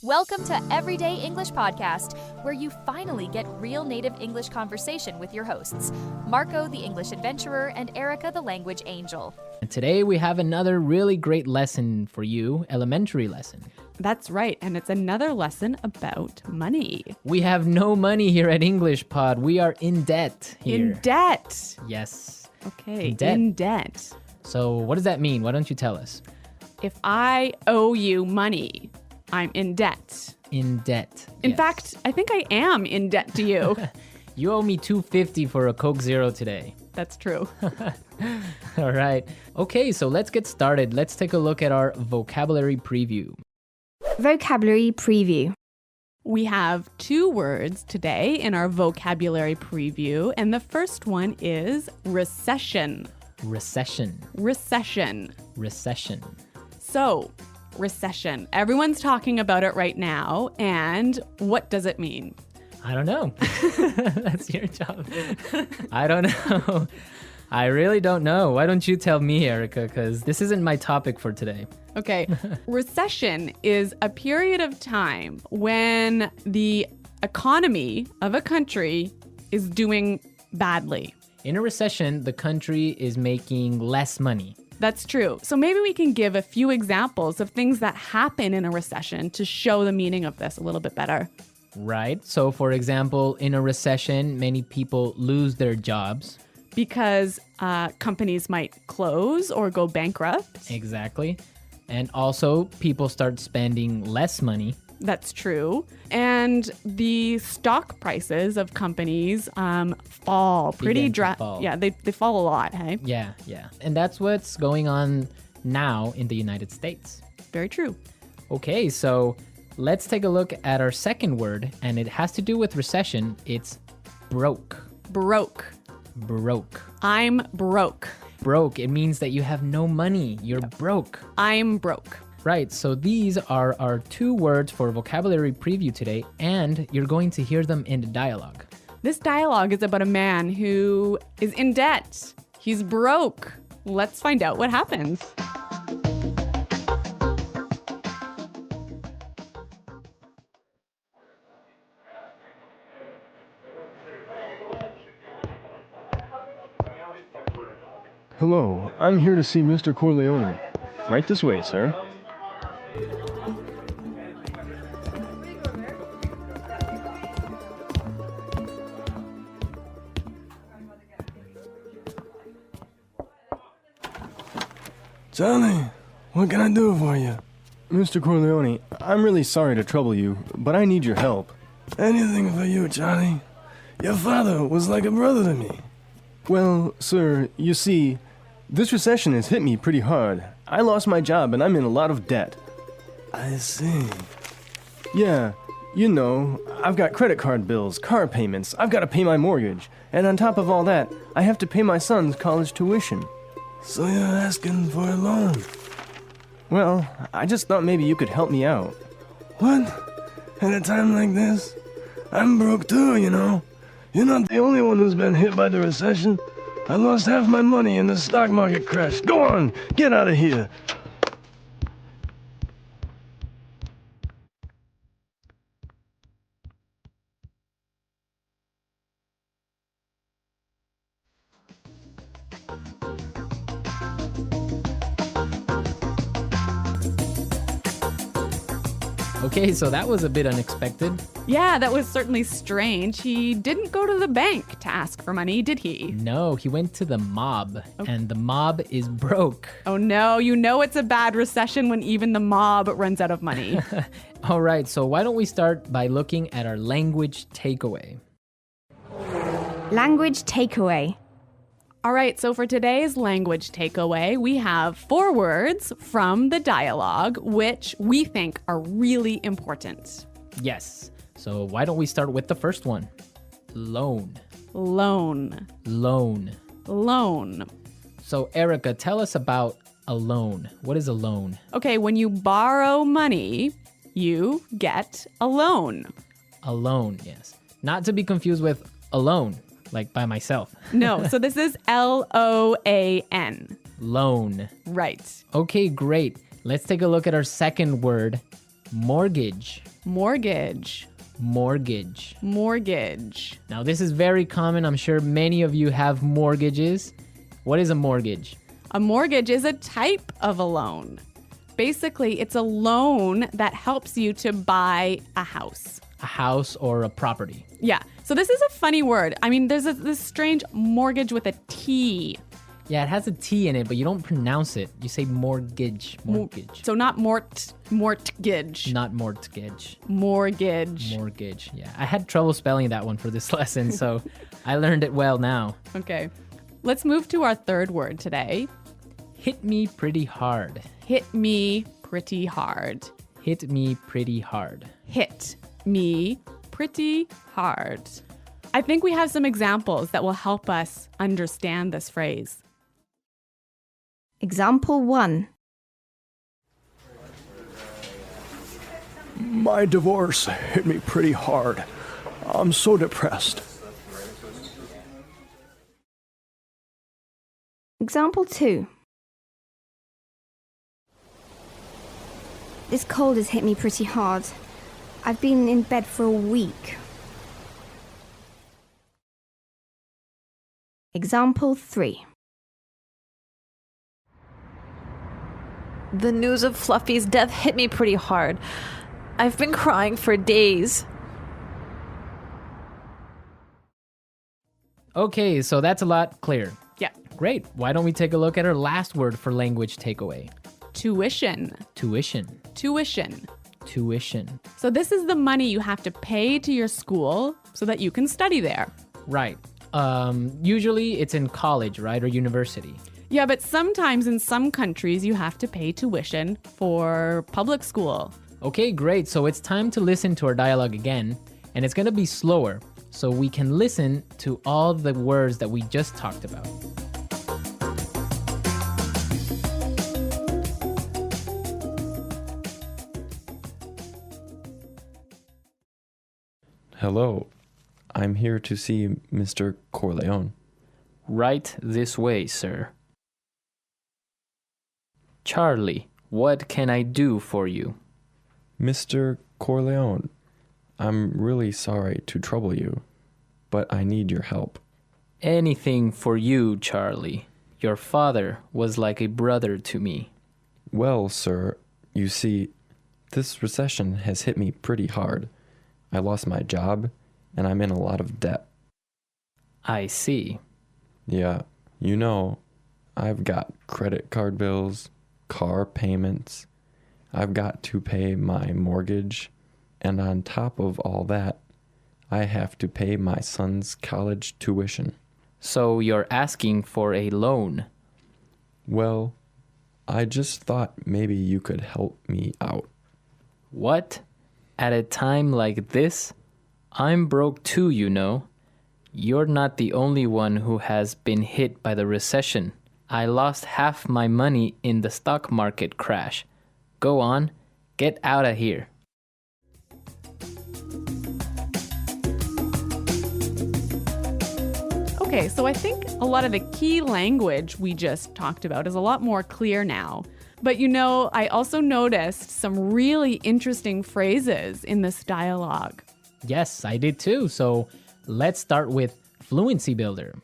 Welcome to Everyday English Podcast, where you finally get real native English conversation with your hosts, Marco the English Adventurer and Erica the Language Angel. And today we have another really great lesson for you, elementary lesson. That's right, and it's another lesson about money. We have no money here at English Pod. We are in debt here. In debt. Yes. Okay, In debt. debt. So what does that mean? Why don't you tell us? If I owe you money, I'm in debt. In debt. In Yes. fact, I think I am in debt to you. You owe me $2.50 for a Coke Zero today. That's true. All right. Okay, so let's get started. Let's take a look at our vocabulary preview. Vocabulary preview. We have two words today in our vocabulary preview, and the first one is recession. Recession. Recession. Recession. So, recession. Everyone's talking about it right now, and what does it mean? I don't know. That's your job. I don't know. I really don't know. Why don't you tell me, Erica? Because this isn't my topic for today. Okay. Recession is a period of time when the economy of a country is doing badly. In a recession, the country is making less money. That's true. So maybe we can give a few examples of things that happen in a recession to show the meaning of this a little bit better. Right. So, for example, in a recession, many people lose their jobs. Because companies might close or go bankrupt. Exactly. And also, people start spending less money. That's true. And the stock prices of companies fall pretty fall. Yeah, they fall a lot, hey? Yeah. And that's what's going on now in the United States. Very true. Okay, so let's take a look at our second word, and it has to do with recession. It's broke. Broke. Broke. I'm broke. Broke, it means that you have no money. You're broke. I'm broke. Right, so these are our two words for vocabulary preview today, and you're going to hear them in the dialogue. This dialogue is about a man who is in debt. He's broke. Let's find out what happens. Hello, I'm here to see Mr. Corleon. Right this way, sir. Johnny, what can I do for you? Mr. Corleone, I'm really sorry to trouble you, but I need your help. Anything for you, Johnny. Your father was like a brother to me. Well, sir, you see, this recession has hit me pretty hard. I lost my job and I'm in a lot of debt. I see. Yeah, you know, I've got credit card bills, car payments, I've got to pay my mortgage, and on top of all that, I have to pay my son's college tuition. So you're asking for a loan? Well, I just thought maybe you could help me out. What? At a time like this? I'm broke too, you know. You're not the only one who's been hit by the recession. I lost half my money and the stock market crashed. Go on, get out of here. Okay, so that was a bit unexpected. Yeah, that was certainly strange. He didn't go to the bank to ask for money, did he? No, he went to the mob, and the mob is broke. Oh no, you know it's a bad recession when even the mob runs out of money. All right, so why don't we start by looking at our language takeaway? Language takeaway. All right, so for today's language takeaway, we have 4 words from the dialogue, which we think are really important. Yes, so why don't we start with the first one? Loan. Loan. Loan. Loan. So Erica, tell us about a loan. What is a loan? Okay, when you borrow money, you get a loan. A loan, yes. Not to be confused with alone, like by myself. No, so this is L-O-A-N. Loan. Right. Okay, great. Let's take a look at our second word, Mortgage. Mortgage. Mortgage. Mortgage. Now, this is very common. I'm sure many of you have mortgages. What is a mortgage? A mortgage is a type of a loan. Basically, it's a loan that helps you to buy a house. A house or a property. Yeah. So this is a funny word. I mean, there's this strange mortgage with a T. Yeah, it has a T in it, but you don't pronounce it. You say mortgage. Mortgage. So not mortgage. Not mortgage. Mortgage. Mortgage. Yeah. I had trouble spelling that one for this lesson, so I learned it well now. Okay. Let's move to our third word today. Hit me pretty hard. Hit me pretty hard. Hit me pretty hard. Hit me pretty hard. I think we have some examples that will help us understand this phrase. Example 1. My divorce hit me pretty hard. I'm so depressed. Example 2. This cold has hit me pretty hard. I've been in bed for a week. Example 3. The news of Fluffy's death hit me pretty hard. I've been crying for days. Okay, so that's a lot clearer. Yeah. Great. Why don't we take a look at our last word for language takeaway? Tuition. Tuition. Tuition. Tuition. So this is the money you have to pay to your school so that you can study there. Right. Usually it's in college, right, or university. Yeah, but sometimes in some countries you have to pay tuition for public school. Okay, great. So it's time to listen to our dialogue again, and it's going to be slower so we can listen to all the words that we just talked about. Hello, I'm here to see Mr. Corleon. Right this way, sir. Charlie, what can I do for you? Mr. Corleon, I'm really sorry to trouble you, but I need your help. Anything for you, Charlie. Your father was like a brother to me. Well, sir, you see, this recession has hit me pretty hard. I lost my job, and I'm in a lot of debt. I see. Yeah, you know, I've got credit card bills, car payments. I've got to pay my mortgage, and on top of all that, I have to pay my son's college tuition. So you're asking for a loan? Well, I just thought maybe you could help me out. What? At a time like this? I'm broke too, you know. You're not the only one who has been hit by the recession. I lost half my money in the stock market crash. Go on, get out of here. Okay, so I think a lot of the key language we just talked about is a lot more clear now. But you know, I also noticed some really interesting phrases in this dialogue. Yes, I did too. So let's start with Fluency Builder.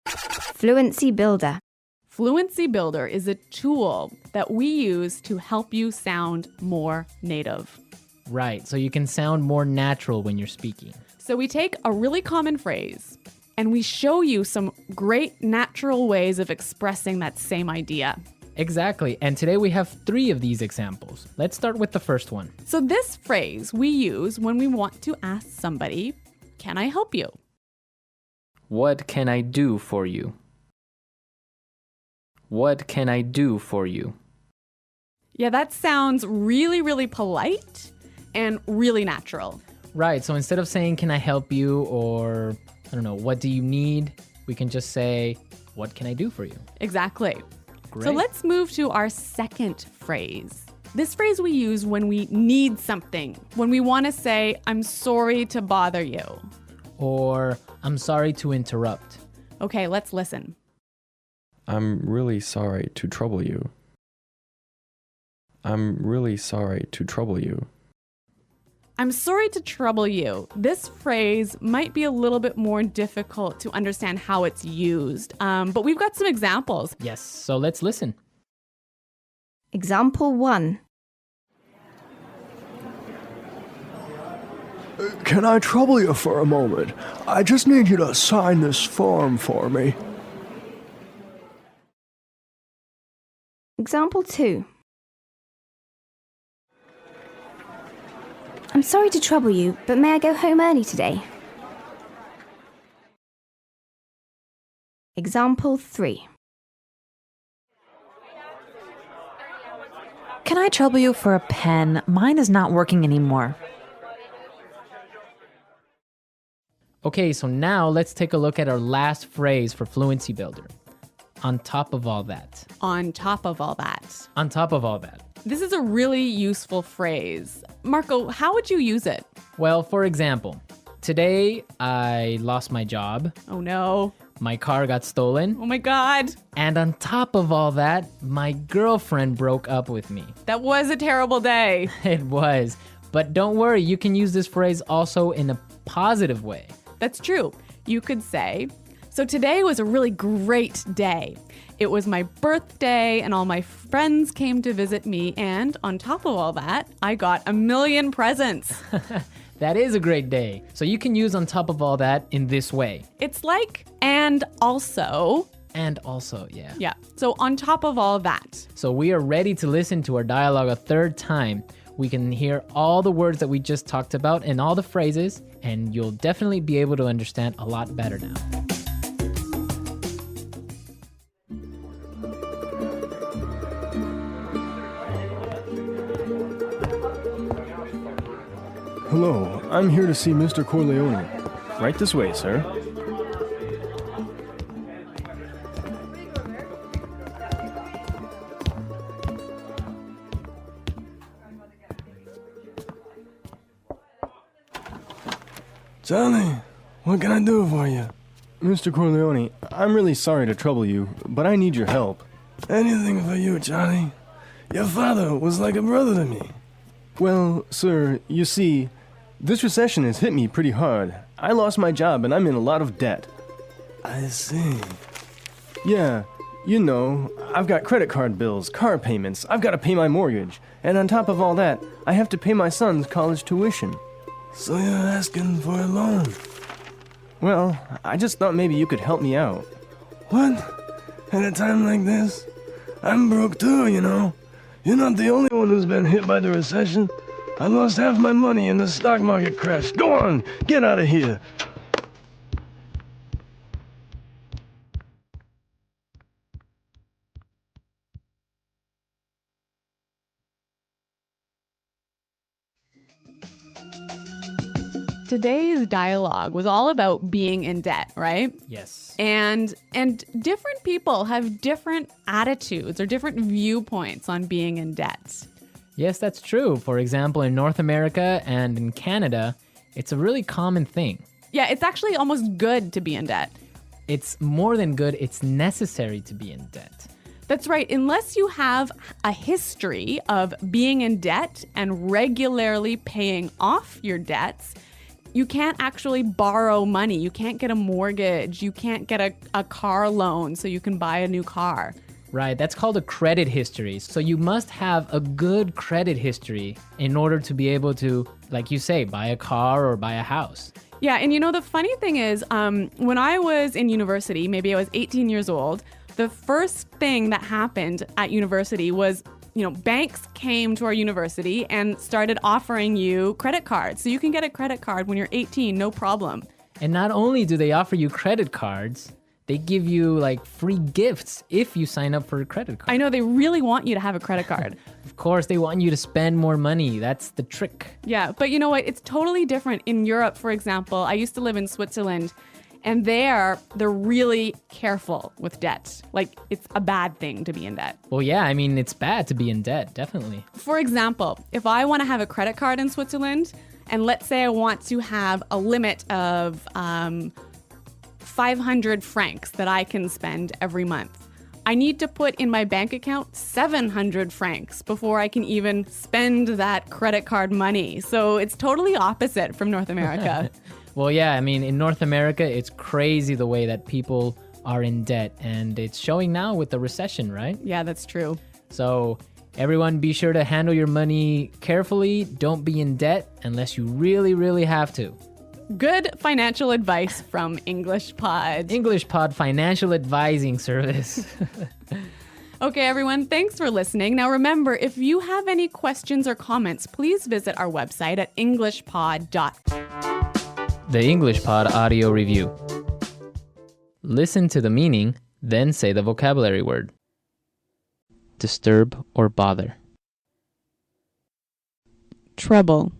Fluency Builder. Fluency Builder is a tool that we use to help you sound more native. Right, so you can sound more natural when you're speaking. So we take a really common phrase and we show you some great natural ways of expressing that same idea. Exactly, and today we have 3 of these examples. Let's start with the first one. So this phrase we use when we want to ask somebody, "Can I help you?" What can I do for you? What can I do for you? Yeah, that sounds really, really polite and really natural. Right, so instead of saying, can I help you, or, I don't know, what do you need? We can just say, what can I do for you? Exactly. Great. So let's move to our second phrase. This phrase we use when we need something, when we want to say, I'm sorry to bother you. Or, I'm sorry to interrupt. Okay, let's listen. I'm really sorry to trouble you. I'm really sorry to trouble you. I'm sorry to trouble you. This phrase might be a little bit more difficult to understand how it's used, but we've got some examples. Yes, so let's listen. Example 1. Can I trouble you for a moment? I just need you to sign this form for me. Example 2. I'm sorry to trouble you, but may I go home early today? Example 3. Can I trouble you for a pen? Mine is not working anymore. Okay, so now let's take a look at our last phrase for Fluency Builder. On top of all that. On top of all that. On top of all that. This is a really useful phrase. Marco, how would you use it? Well, for example, today I lost my job, Oh no. my car got stolen, Oh my God. and on top of all that, my girlfriend broke up with me. That was a terrible day. It was. But don't worry, you can use this phrase also in a positive way. That's true. You could say, so today was a really great day. It was my birthday and all my friends came to visit me, and on top of all that, I got 1,000,000 presents. That is a great day. So you can use on top of all that in this way. It's like, and also. And also, yeah. Yeah, so on top of all that. So we are ready to listen to our dialogue a third time. We can hear all the words that we just talked about and all the phrases, and you'll definitely be able to understand a lot better now. Hello, I'm here to see Mr. Corleon. Right this way, sir. Johnny, what can I do for you? Mr. Corleone, I'm really sorry to trouble you, but I need your help. Anything for you, Johnny. Your father was like a brother to me. Well, sir, you see, this recession has hit me pretty hard. I lost my job and I'm in a lot of debt. I see. Yeah, you know, I've got credit card bills, car payments, I've got to pay my mortgage, and on top of all that, I have to pay my son's college tuition. So you're asking for a loan? Well, I just thought maybe you could help me out. What? At a time like this? I'm broke too, you know. You're not the only one who's been hit by the recession. I lost half my money in the stock market crash. Go on, get out of here. Today's dialogue was all about being in debt, right? Yes. And different people have different attitudes or different viewpoints on being in debt. Yes, that's true. For example, in North America and in Canada, it's a really common thing. Yeah, it's actually almost good to be in debt. It's more than good, it's necessary to be in debt. That's right. Unless you have a history of being in debt and regularly paying off your debts, you can't actually borrow money. You can't get a mortgage. You can't get a car loan so you can buy a new car. Right, that's called a credit history. So you must have a good credit history in order to be able to, like you say, buy a car or buy a house. Yeah, and you know, the funny thing is, when I was in university, maybe I was 18 years old, the first thing that happened at university was, you know, banks came to our university and started offering you credit cards. So you can get a credit card when you're 18, no problem. And not only do they offer you credit cards, they give you like free gifts if you sign up for a credit card. I know, they really want you to have a credit card. Of course, they want you to spend more money. That's the trick. Yeah, but you know what? It's totally different in Europe, for example. I used to live in Switzerland, and they're really careful with debt. Like, it's a bad thing to be in debt. Well, yeah, I mean, it's bad to be in debt, definitely. For example, if I want to have a credit card in Switzerland, and let's say I want to have a limit of 500 francs that I can spend every month, I need to put in my bank account 700 francs before I can even spend that credit card money. So it's totally opposite from North America. Well, yeah, I mean, in North America, it's crazy the way that people are in debt, and it's showing now with the recession, right? Yeah, that's true. So everyone, be sure to handle your money carefully. Don't be in debt unless you really, really have to. Good financial advice from English Pod. English Pod Financial Advising Service. Okay, everyone, thanks for listening. Now remember, if you have any questions or comments, please visit our website at englishpod.com. The English Pod Audio Review. Listen to the meaning, then say the vocabulary word. Disturb or bother. Trouble.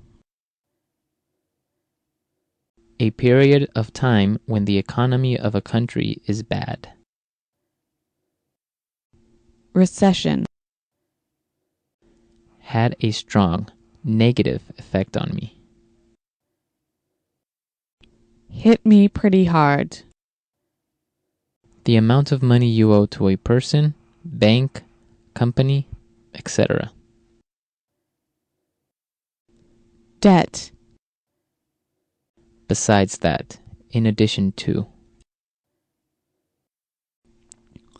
A period of time when the economy of a country is bad. Recession. Had a strong negative effect on me. Hit me pretty hard. The amount of money you owe to a person, bank, company, etc. Debt. Besides that, in addition to.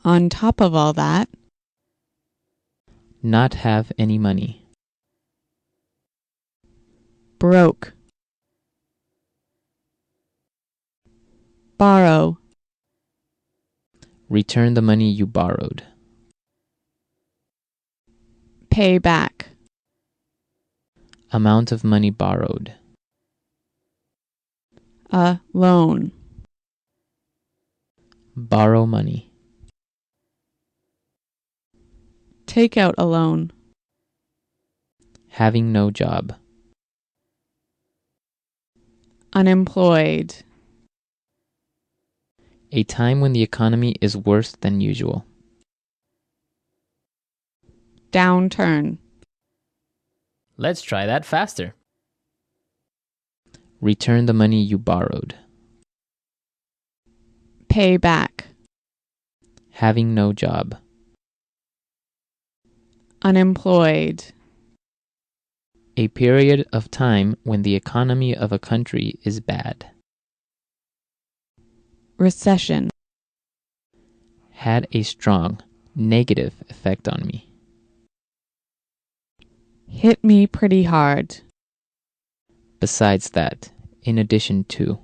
On top of all that. Not have any money. Broke. Borrow. Return the money you borrowed. Pay back. Amount of money borrowed. A loan. Borrow money. Take out a loan. Having no job. Unemployed. A time when the economy is worse than usual. Downturn. Let's try that faster. Return the money you borrowed. Pay back. Having no job. Unemployed. A period of time when the economy of a country is bad. Recession. Had a strong negative effect on me. Hit me pretty hard. Besides that, in addition to.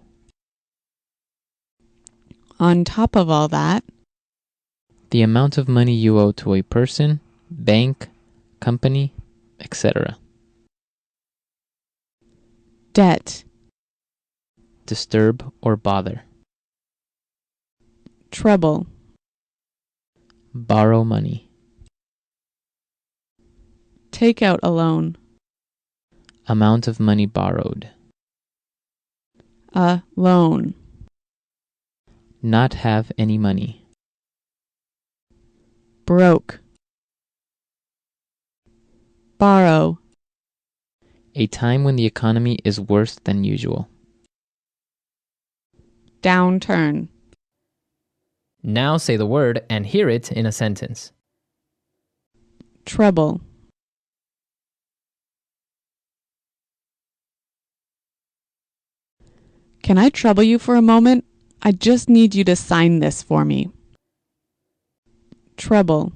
On top of all that. The amount of money you owe to a person, bank, company, etc. Debt. Disturb or bother. Trouble. Borrow money. Take out a loan. Amount of money borrowed. A loan. Not have any money. Broke. Borrow. A time when the economy is worse than usual. Downturn. Now say the word and hear it in a sentence. Trouble. Can I trouble you for a moment? I just need you to sign this for me. Trouble.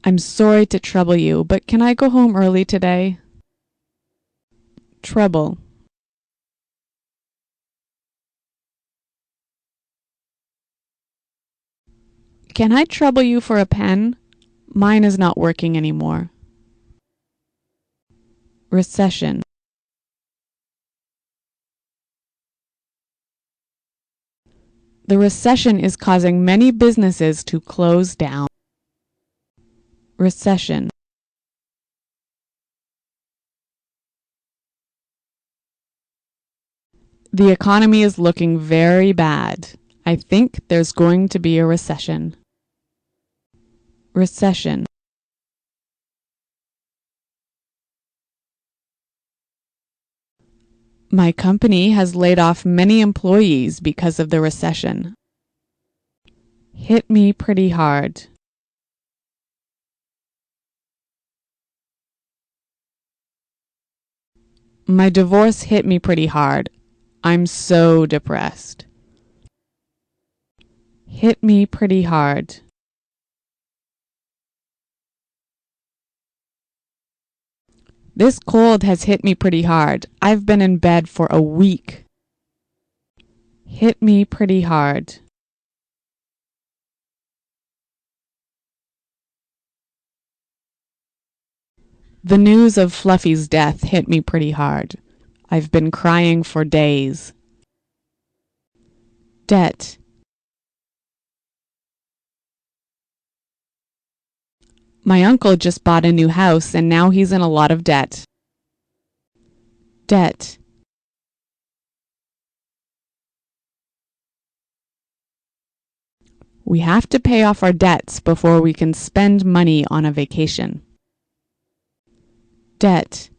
I'm sorry to trouble you, but can I go home early today? Trouble. Can I trouble you for a pen? Mine is not working anymore. Recession. The recession is causing many businesses to close down. Recession. The economy is looking very bad. I think there's going to be a recession. Recession. My company has laid off many employees because of the recession. Hit me pretty hard. My divorce hit me pretty hard. I'm so depressed. Hit me pretty hard. This cold has hit me pretty hard. I've been in bed for a week. Hit me pretty hard. The news of Fluffy's death hit me pretty hard. I've been crying for days. Debt. My uncle just bought a new house and now he's in a lot of debt. Debt. We have to pay off our debts before we can spend money on a vacation. Debt.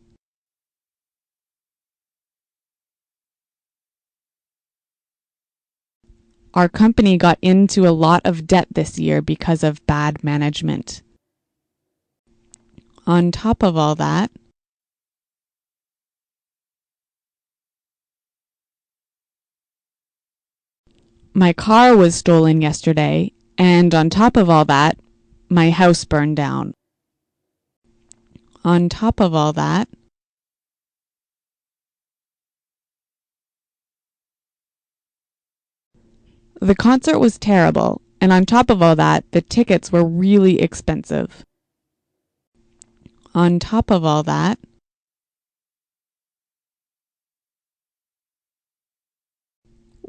Our company got into a lot of debt this year because of bad management. On top of all that, my car was stolen yesterday, and on top of all that, my house burned down. On top of all that, the concert was terrible, and on top of all that, the tickets were really expensive. On top of all that,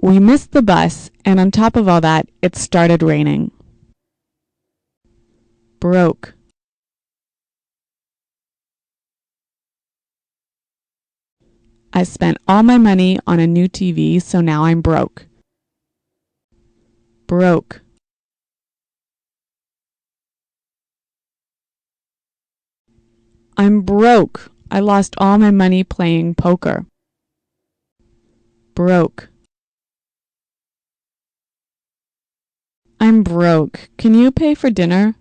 we missed the bus, and on top of all that, it started raining. Broke. I spent all my money on a new TV, so now I'm broke. Broke. I'm broke. I lost all my money playing poker. Broke. I'm broke. Can you pay for dinner?